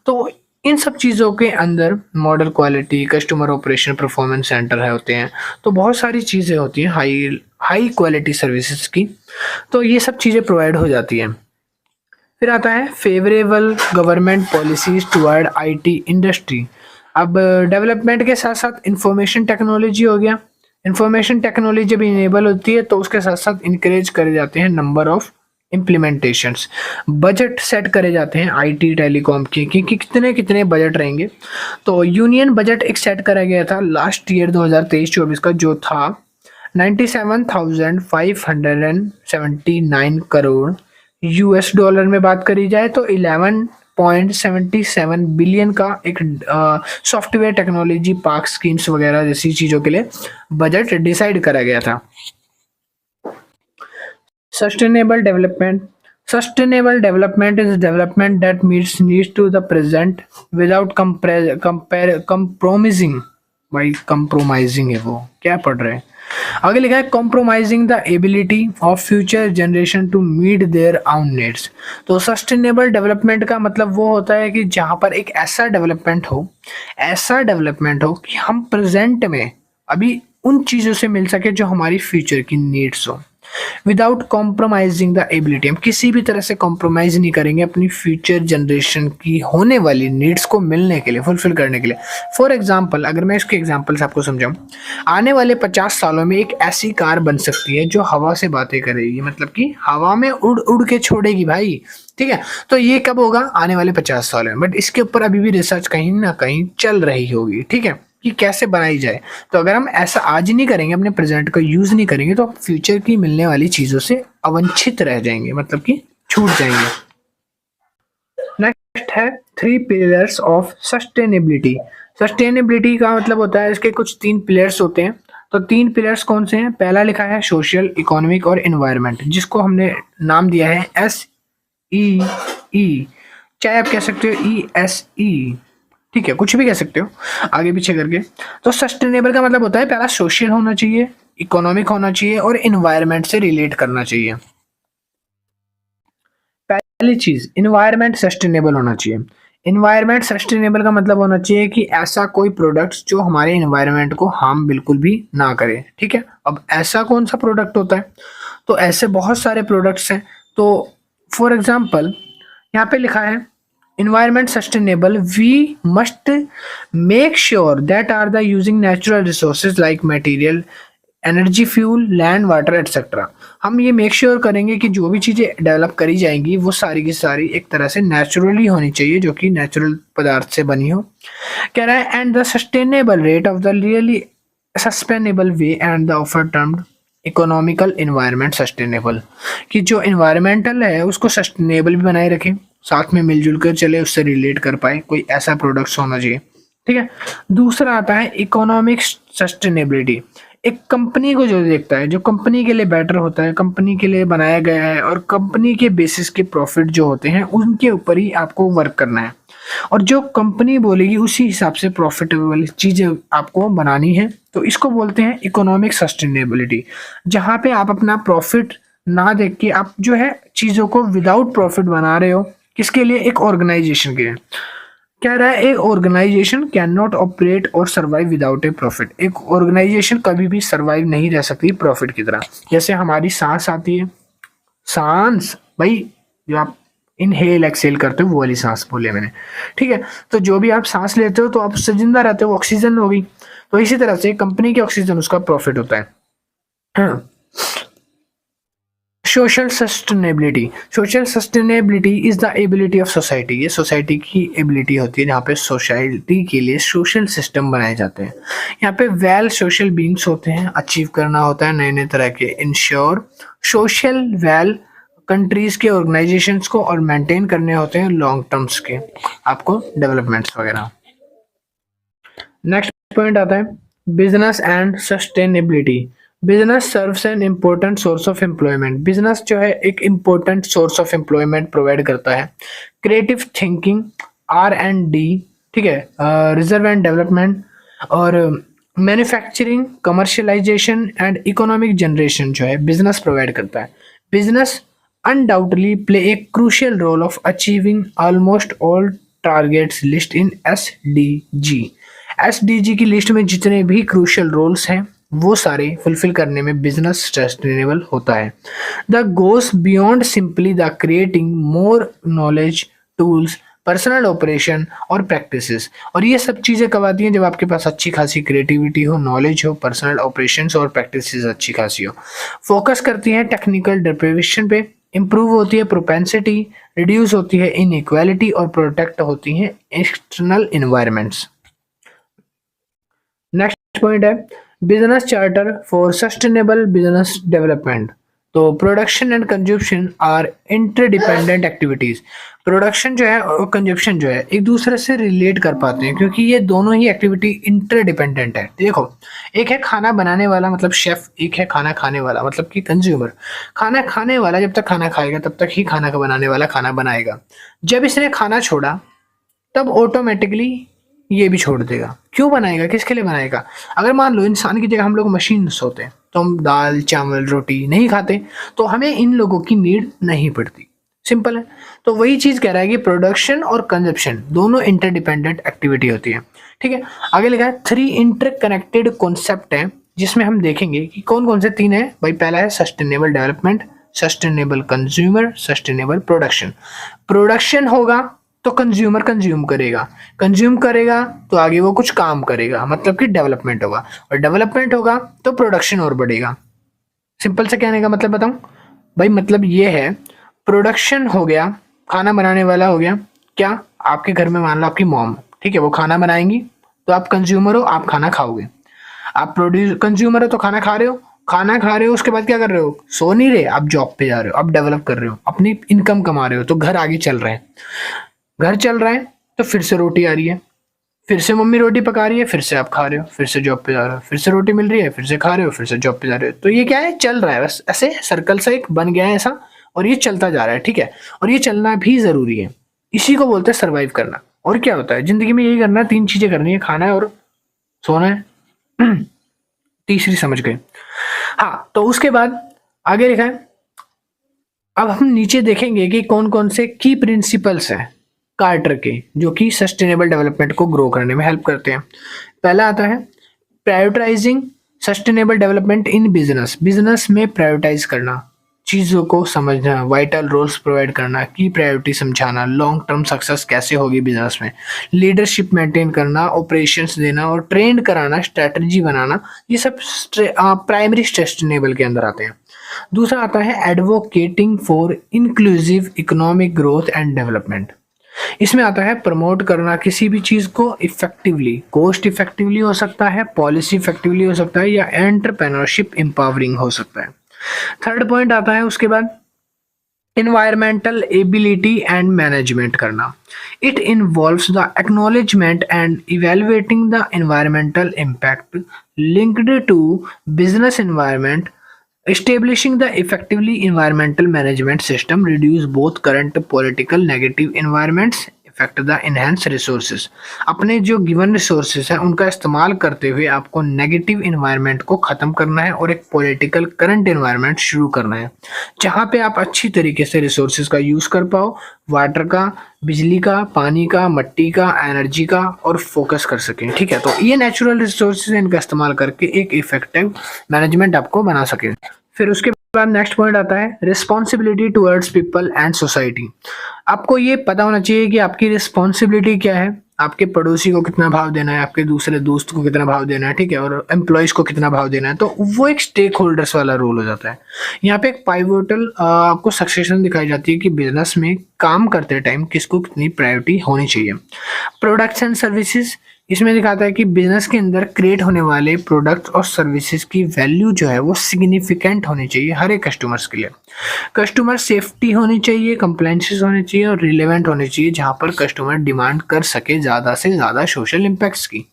तो इन सब चीज़ों के अंदर model quality, customer operation, performance centre है होते हैं। तो बहुत सारी चीज़ें होती हैं हाई हाई क्वालिटी सर्विसेज की, तो ये सब चीज़ें प्रोवाइड हो जाती हैं। फिर आता है favourable government policies toward IT industry. अब डेवलपमेंट के साथ साथ इंफॉर्मेशन टेक्नोलॉजी हो गया, इंफॉर्मेशन टेक्नोलॉजी जब इनेबल होती है तो उसके साथ साथ इंकरेज करे जाते हैं number of implementations, budget set करे जाते हैं आईटी टेलीकॉम के कि कितने कितने बजट रहेंगे। तो यूनियन बजट एक सेट करा गया था लास्ट ईयर 2023-24 का, जो था 97,579 करोड़। यूएस डॉलर में बात करी जाए तो 11.77 बिलियन का एक सॉफ्टवेयर टेक्नोलॉजी पार्क स्कीम्स वगैरह जैसी चीज़ों के लिए बजट डिसाइड करा गया था। Sustainable development. Sustainable development is development that meets needs to the present without compromising। भाई compromising है, वो क्या पढ़ रहे हैं? आगे लिखा है compromising the ability of future generation to meet their own needs। तो sustainable development का मतलब वो होता है कि जहाँ पर एक ऐसा डेवलपमेंट हो कि हम प्रेजेंट में अभी उन चीज़ों से मिल सके जो हमारी फ्यूचर की नीड्स हो, विदाउट कॉम्प्रोमाइजिंग द एबिलिटी। हम किसी भी तरह से कॉम्प्रोमाइज नहीं करेंगे अपनी फ्यूचर जनरेशन की होने वाली नीड्स को मिलने के लिए, फुलफिल करने के लिए। फॉर एग्जाम्पल, अगर मैं इसके एग्जाम्पल्स आपको समझाऊं, आने वाले 50 सालों में एक ऐसी कार बन सकती है जो हवा से बातें करेगी, मतलब कि हवा में उड़ उड़ के छोड़ेगी भाई, ठीक है। तो ये कब होगा? आने वाले 50 साल में। बट इसके ऊपर अभी भी रिसर्च कहीं ना कहीं चल रही होगी, ठीक है, कि कैसे बनाई जाए। तो अगर हम ऐसा आज नहीं करेंगे, अपने प्रेजेंट का यूज नहीं करेंगे, तो फ्यूचर की मिलने वाली चीजों से अवंचित रह जाएंगे, मतलब कि छूट जाएंगे। नेक्स्ट है 3 पिलर्स ऑफ सस्टेनेबिलिटी। सस्टेनेबिलिटी का मतलब होता है इसके कुछ 3 पिलर्स होते हैं। तो 3 पिलर्स कौन से हैं? पहला लिखा है सोशल, इकोनॉमिक और एनवायरनमेंट, जिसको हमने नाम दिया है SEE, चाहे आप कह सकते हो ESE, ठीक है, कुछ भी कह सकते हो आगे पीछे करके। तो सस्टेनेबल का मतलब होता है पहला सोशल होना चाहिए, इकोनॉमिक होना चाहिए और इन्वायरमेंट से रिलेट करना चाहिए। पहली चीज, इन्वायरमेंट सस्टेनेबल होना चाहिए। इन्वायरमेंट सस्टेनेबल का मतलब होना चाहिए कि ऐसा कोई प्रोडक्ट्स जो हमारे इन्वायरमेंट को हार्म बिल्कुल भी ना करे, ठीक है। अब ऐसा कौन सा प्रोडक्ट होता है? तो ऐसे बहुत सारे प्रोडक्ट्स हैं। तो फॉर एग्जाम्पल यहाँ पे लिखा है environment sustainable, we must make sure that are the using natural resources like material, energy, fuel, land, water etcetera. हम ये मेक श्योर करेंगे कि जो भी चीज़ें डेवलप करी जाएंगी वो सारी की सारी एक तरह से नेचुरली होनी चाहिए, जो कि नेचुरल पदार्थ से बनी हो। कह रहा है and the sustainable rate of the really sustainable way and the offer termed economical environment sustainable, कि जो इन्वायरमेंटल है उसको सस्टेनेबल भी बनाए रखें, साथ में मिलजुल कर चले, उससे रिलेट कर पाए, कोई ऐसा प्रोडक्ट्स होना चाहिए, ठीक है। दूसरा आता है इकोनॉमिक सस्टेनेबिलिटी। एक कंपनी को जो देखता है, जो कंपनी के लिए बेटर होता है, कंपनी के लिए बनाया गया है और कंपनी के बेसिस के प्रॉफिट जो होते हैं उनके ऊपर ही आपको वर्क करना है, और जो कंपनी बोलेगी उसी हिसाब से प्रॉफिटेबल चीज़ें आपको बनानी है। तो इसको बोलते हैं इकोनॉमिक सस्टेनेबिलिटी, जहाँ पे आप अपना प्रॉफिट ना देख के आप जो है चीज़ों को विदाउट प्रॉफिट बना रहे हो, किसके लिए? एक ऑर्गेनाइजेशन के लिए। कह रहा है एक ऑर्गेनाइजेशन कैन नॉट ऑपरेट और सर्वाइव विदाउट ए प्रॉफिट। एक ऑर्गेनाइजेशन कभी भी सर्वाइव नहीं रह सकती प्रॉफिट की तरह। जैसे हमारी सांस आती है, सांस भाई जो आप इनहेल एक्सेल करते हो वो वाली सांस बोले मैंने, ठीक है। तो जो भी आप सांस लेते हो तो आप उससे जिंदा रहते हो, ऑक्सीजन होगी। तो इसी तरह से कंपनी की ऑक्सीजन उसका प्रॉफिट होता है। हाँ। Social sustainability, social sustainability is the ability of society. ये सोसाइटी की एबिलिटी होती है जहाँ पे सोसाइटी के लिए सोशल सिस्टम बनाए जाते हैं। यहाँ पे वेल सोशल बींग्स होते हैं, अचीव करना होता है नए नए तरह के इंश्योर सोशल वेल कंट्रीज के ऑर्गेनाइजेशंस को, और मेंटेन करने होते हैं लॉन्ग टर्म्स के आपको डेवलपमेंट्स वगैरह। नेक्स्ट पॉइंट आता है business and sustainability. Business serves an important source of employment. Business जो है एक important source of employment provide करता है। क्रिएटिव थिंकिंग, R&D, ठीक है, रिजर्व एंड डेवलपमेंट, और manufacturing, commercialisation and economic generation जो है बिजनेस प्रोवाइड करता है। Business undoubtedly play a crucial role of achieving almost all targets list in SDG। SDG की लिस्ट में जितने भी क्रूशियल रोल्स हैं वो सारे फुलफिल करने में बिजनेस सस्टेनेबल होता है। The goes beyond simply the creating more knowledge, tools, personal operation और प्रैक्टिसेस। और ये सब चीज़ें कब आती हैं? जब आपके पास अच्छी खासी क्रिएटिविटी हो, नॉलेज हो, पर्सनल ऑपरेशंस और प्रैक्टिसेस अच्छी खासी हो। फोकस करती हैं टेक्निकल डेप्रिवेशन पे, इम्प्रूव होती है प्रोपेंसिटी, रिड्यूस होती है इनइक्वालिटी और प्रोटेक्ट होती हैं एक्सटर्नल इन्वायरमेंट्स। नेक्स्ट पॉइंट है business charter for sustainable business development. तो production and consumption are interdependent activities. Production जो है और कंजप्शन जो है एक दूसरे से रिलेट कर पाते हैं, क्योंकि ये दोनों ही एक्टिविटी इंटरडिपेंडेंट है। देखो, एक है खाना बनाने वाला मतलब शेफ, एक है खाना खाने वाला मतलब कि कंज्यूमर। खाना खाने वाला जब तक खाना खाएगा तब तक ही खाना का बनाने वाला खाना बनाएगा। जब इसने खाना छोड़ा तब ऑटोमेटिकली ये भी छोड़ देगा। क्यों बनाएगा? किसके लिए बनाएगा? अगर मान लो इंसान की जगह हम लोग मशीन होते हैं तो हम दाल चावल रोटी नहीं खाते, तो हमें इन लोगों की नीड नहीं पड़ती। सिंपल है। तो वही चीज कह रहा है कि प्रोडक्शन और कंजप्शन दोनों इंटरडिपेंडेंट एक्टिविटी होती है। ठीक है, आगे लिखा है 3 इंटरकनेक्टेड कॉन्सेप्ट है, जिसमें हम देखेंगे कि कौन कौन से 3 है। भाई पहला है sustainable development, sustainable consumer, sustainable production. Production होगा तो कंज्यूमर कंज्यूम करेगा, कंज्यूम करेगा तो आगे वो कुछ काम करेगा, मतलब कि डेवलपमेंट होगा, और डेवलपमेंट होगा तो प्रोडक्शन और बढ़ेगा। सिंपल से कहने का मतलब बताऊं भाई, मतलब ये है प्रोडक्शन हो गया, खाना बनाने वाला हो गया। क्या आपके घर में मान लो आपकी मॉम, ठीक है, वो खाना बनाएंगी तो आप कंज्यूमर हो, आप खाना खाओगे। आप प्रोड्यूस कंज्यूमर हो तो खाना खा रहे हो, खाना खा रहे हो उसके बाद क्या कर रहे हो? सो नहीं रहे, आप जॉब पे जा रहे हो, आप डेवलप कर रहे हो, अपनी इनकम कमा रहे हो, तो घर आगे चल रहे हैं। घर चल रहा है तो फिर से रोटी आ रही है, फिर से मम्मी रोटी पका रही है, फिर से आप खा रहे हो, फिर से जॉब पे जा रहे हो, फिर से रोटी मिल रही है, फिर से खा रहे हो, फिर से जॉब पे जा रहे हो। तो ये क्या है? चल रहा है, बस ऐसे सर्कल सा एक बन गया है ऐसा, और ये चलता जा रहा है। ठीक है, और ये चलना भी जरूरी है, इसी को बोलते हैं सर्वाइव करना। और क्या होता है जिंदगी में? यही करना है, 3 चीजें करनी है, खाना है और सोना है। तीसरी समझ गए? हाँ, तो उसके बाद आगे लिखा है, अब हम नीचे देखेंगे कि कौन कौन से की प्रिंसिपल्स हैं कार्टर के, जो कि सस्टेनेबल डेवलपमेंट को ग्रो करने में हेल्प करते हैं। पहला आता है prioritising sustainable development in business. Business में प्रायोरिटाइज करना, चीज़ों को समझना, वाइटल रोल्स प्रोवाइड करना, की प्रायोरिटी समझाना, लॉन्ग टर्म सक्सेस कैसे होगी बिजनेस में, लीडरशिप मेंटेन करना, ऑपरेशंस देना और ट्रेंड कराना, स्ट्रेटजी बनाना, ये सब प्राइमरी सस्टेनेबल के अंदर आते हैं। दूसरा आता है advocating for inclusive economic growth and development. इसमें आता है प्रमोट करना किसी भी चीज को इफेक्टिवली, कोस्ट इफेक्टिवली हो सकता है, पॉलिसी इफेक्टिवली हो सकता है, या एंटरप्रेन्योरशिप एम्पावरिंग हो सकता है। थर्ड पॉइंट आता है उसके बाद environmental ability and management करना। It involves the acknowledgement and evaluating the environmental impact linked to business environment, establishing the effectively environmental management system, reduce both current political negative environments effect the enhance resources. अपने जो given resources हैं उनका इस्तेमाल करते हुए आपको negative environment को ख़त्म करना है और एक पॉलिटिकल करंट इन्वायरमेंट शुरू करना है जहाँ पे आप अच्छी तरीके से रिसोर्सेज का यूज़ कर पाओ, वाटर का, बिजली का, पानी का, मिट्टी का, एनर्जी का, और फोकस कर सकें। ठीक है, तो ये नेचुरल रिसोर्सेज हैं, इनका इस्तेमाल करके एक इफेक्टिव मैनेजमेंट आपको बना सके। फिर उसके बाद नेक्स्ट पॉइंट आता है responsibility towards people and society. आपको ये पता होना चाहिए कि आपकी रिस्पॉन्सिबिलिटी क्या है, आपके पड़ोसी को कितना भाव देना है, आपके दूसरे दोस्त को कितना भाव देना है, ठीक है, और एम्प्लॉयज़ को कितना भाव देना है। तो वो एक स्टेक होल्डर्स वाला रोल हो जाता है। यहाँ पे एक पाइवोटल आपको सक्सेशन दिखाई जाती है कि बिजनेस में काम करते टाइम किसको कितनी प्रायोरिटी होनी चाहिए। प्रोडक्ट्स एंड सर्विसेज, इसमें दिखाता है कि बिजनेस के अंदर क्रिएट होने वाले प्रोडक्ट्स और सर्विसेज की वैल्यू जो है वो सिग्निफिकेंट होनी चाहिए हर एक कस्टमर्स के लिए। कस्टमर सेफ्टी होनी चाहिए, कंप्लायंसेस होने चाहिए और रिलेवेंट होनी चाहिए जहां पर कस्टमर डिमांड कर सके ज़्यादा से ज़्यादा सोशल इम्पैक्ट्स की।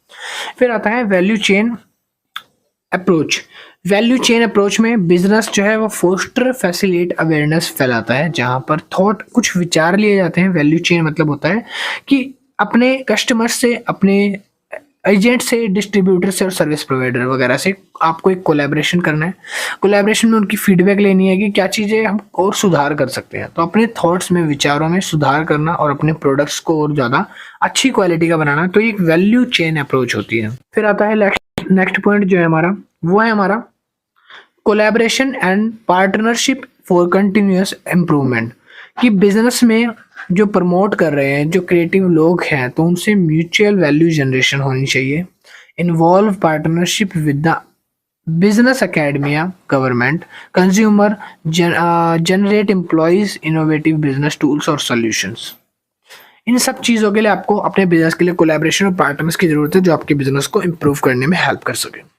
फिर आता है value chain approach. Value chain approach में बिजनेस जो है वो फोस्टर फैसिलिटेट अवेयरनेस फैलाता है जहां पर थॉट कुछ विचार लिए जाते हैं। वैल्यू चेन मतलब होता है कि अपने कस्टमर से, अपने एजेंट से, डिस्ट्रीब्यूटर से और सर्विस प्रोवाइडर वगैरह से आपको एक कोलैबोरेशन करना है। कोलैबोरेशन में उनकी फीडबैक लेनी है कि क्या चीज़ें हम और सुधार कर सकते हैं। तो अपने थॉट्स में, विचारों में सुधार करना और अपने प्रोडक्ट्स को और ज़्यादा अच्छी क्वालिटी का बनाना, तो एक वैल्यू चेन अप्रोच होती है। फिर आता है नेक्स्ट पॉइंट जो है हमारा, वो है हमारा collaboration and partnership for continuous improvement. कि बिजनेस में जो प्रमोट कर रहे हैं, जो क्रिएटिव लोग हैं, तो उनसे म्यूचुअल वैल्यू जनरेशन होनी चाहिए। Involve partnership with the business academia, government, consumer, generate employees, innovative business tools और सॉल्यूशंस। इन सब चीज़ों के लिए आपको अपने बिजनेस के लिए कोलैबोरेशन और पार्टनर्स की जरूरत है जो आपके बिजनेस को इम्प्रूव करने में हेल्प कर सके।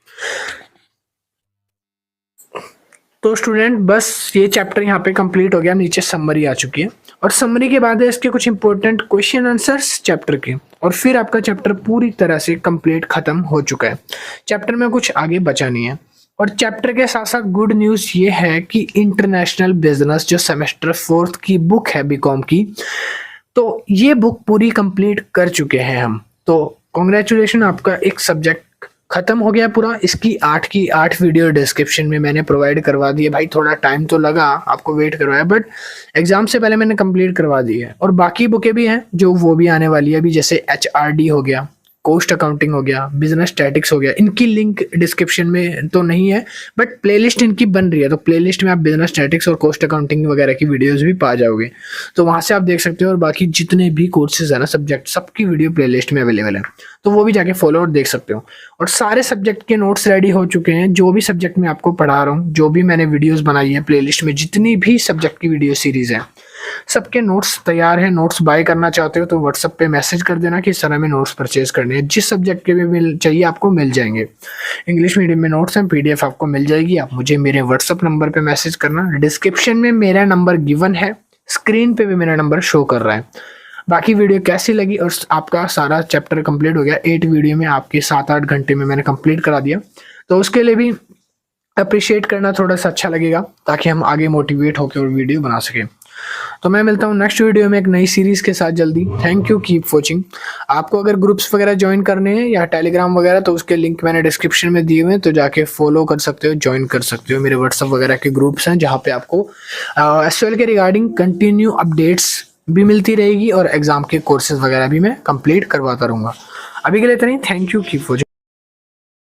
तो स्टूडेंट बस ये चैप्टर यहाँ पे कंप्लीट हो गया। नीचे समरी आ चुकी है और समरी के बाद है इसके कुछ इंपॉर्टेंट क्वेश्चन आंसर्स चैप्टर के, और फिर आपका चैप्टर पूरी तरह से कंप्लीट खत्म हो चुका है। चैप्टर में कुछ आगे बचा नहीं है। और चैप्टर के साथ साथ गुड न्यूज़ ये है कि इंटरनेशनल बिजनेस जो सेमेस्टर 4 की बुक है बीकॉम की, तो ये बुक पूरी कंप्लीट कर चुके हैं हम। तो कॉन्ग्रेचुलेशन, आपका एक सब्जेक्ट खत्म हो गया पूरा। इसकी 8 की 8 वीडियो डिस्क्रिप्शन में मैंने प्रोवाइड करवा दी है। भाई थोड़ा टाइम तो लगा, आपको वेट करवाया, बट एग्जाम से पहले मैंने कंप्लीट करवा दी है। और बाकी बुकें भी हैं जो वो भी आने वाली है अभी, जैसे HRD हो गया, कॉस्ट अकाउंटिंग हो गया, बिजनेस स्टैटिक्स हो गया। इनकी लिंक डिस्क्रिप्शन में तो नहीं है, बट प्लेलिस्ट इनकी बन रही है। तो प्लेलिस्ट में आप बिजनेस स्टैटिक्स और कॉस्ट अकाउंटिंग वगैरह की वीडियोस भी पा जाओगे, तो वहां से आप देख सकते हो। और बाकी जितने भी कोर्सेज है ना सब्जेक्ट, सबकी वीडियो प्लेलिस्ट में अवेलेबल है, तो वो भी जाके फॉलो और देख सकते हो। और सारे सब्जेक्ट के नोट्स रेडी हो चुके हैं। जो भी सब्जेक्ट में आपको पढ़ा रहा हूँ, जो भी मैंने वीडियोस बनाई है प्लेलिस्ट में, जितनी भी सब्जेक्ट की वीडियो सीरीज है, सबके नोट्स तैयार हैं। नोट्स बाय करना चाहते हो तो व्हाट्सएप पे मैसेज कर देना कि सर हमें नोट्स परचेज करने हैं। जिस सब्जेक्ट के भी मिल चाहिए आपको मिल जाएंगे। इंग्लिश मीडियम में नोट्स हैं, PDF आपको मिल जाएगी। आप मुझे मेरे व्हाट्सएप नंबर पे मैसेज करना। डिस्क्रिप्शन में मेरा नंबर गिवन है, स्क्रीन पे भी मेरा नंबर शो कर रहा है। बाकी वीडियो कैसी लगी, और आपका सारा चैप्टर कंप्लीट हो गया 8 वीडियो में, आपके 7-8 घंटे में मैंने कंप्लीट करा दिया। तो उसके लिए भी अप्रिशिएट करना थोड़ा सा अच्छा लगेगा, ताकि हम आगे मोटिवेट होकर और वीडियो बना सकें। तो मैं मिलता हूँ नेक्स्ट वीडियो में एक नई सीरीज के साथ जल्दी। Thank you, keep watching. आपको अगर ग्रुप्स वगैरह ज्वाइन करने हैं या टेलीग्राम वगैरह, तो उसके लिंक मैंने डिस्क्रिप्शन में दिए हुए हैं, तो जाके फॉलो कर सकते हो, ज्वाइन कर सकते हो। मेरे व्हाट्सअप वगैरह के ग्रुप्स हैं जहाँ पे आपको SQL के रिगार्डिंग कंटिन्यू अपडेट्स भी मिलती रहेगी और एग्जाम के कोर्सेज वगैरह भी मैं कंप्लीट करवाता रहूँगा। अभी के लिए इतना ही। Thank you, keep watching.